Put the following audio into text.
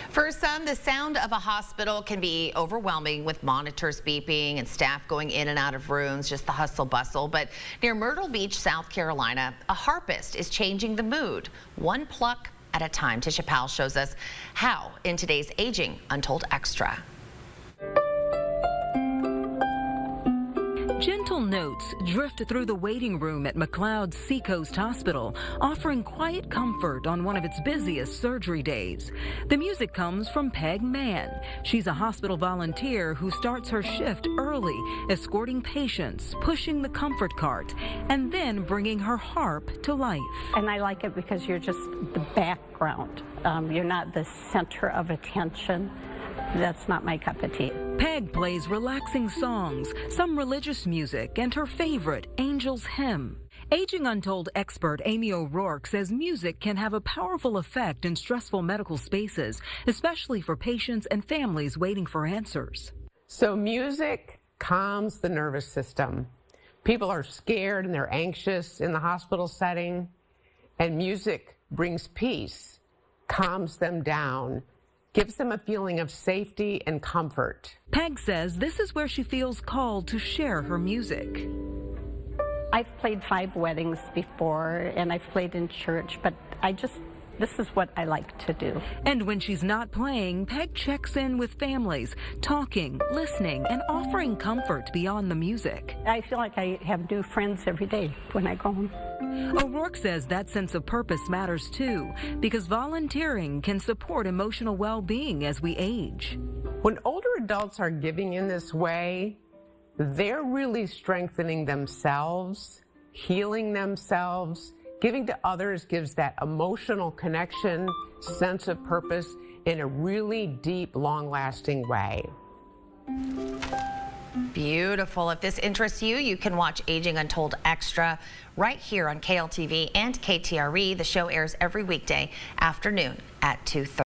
For some, the sound of a hospital can be overwhelming with monitors beeping and staff going in and out of rooms, just the hustle bustle. But near Myrtle Beach, South Carolina, a harpist is changing the mood, one pluck at a time. Tisha Powell shows us how in today's Aging Untold Extra. Gentle notes drift through the waiting room at McLeod Seacoast Hospital, offering quiet comfort on one of its busiest surgery days. The music comes from Peg Mann. She's a hospital volunteer who starts her shift early, escorting patients, pushing the comfort cart, and then bringing her harp to life. And I like it because you're just the background. You're not the center of attention. That's not my cup of tea. Peg plays relaxing songs, some religious music, and her favorite, Angel's Hymn. Aging Untold expert Amy O'Rourke says music can have a powerful effect in stressful medical spaces, especially for patients and families waiting for answers. So music calms the nervous system. People are scared and they're anxious in the hospital setting, and music brings peace, calms them down, gives them a feeling of safety and comfort. Peg says this is where she feels called to share her music. I've played 5 weddings before, and I've played in church, but this is what I like to do. And when she's not playing, Peg checks in with families, talking, listening, and offering comfort beyond the music. I feel like I have new friends every day when I go home. O'Rourke says that sense of purpose matters too, because volunteering can support emotional well-being as we age. When older adults are giving in this way, they're really strengthening themselves, healing themselves. Giving to others gives that emotional connection, sense of purpose in a really deep, long-lasting way. Beautiful. If this interests you, you can watch Aging Untold Extra right here on KLTV and KTRE. The show airs every weekday afternoon at 2:30.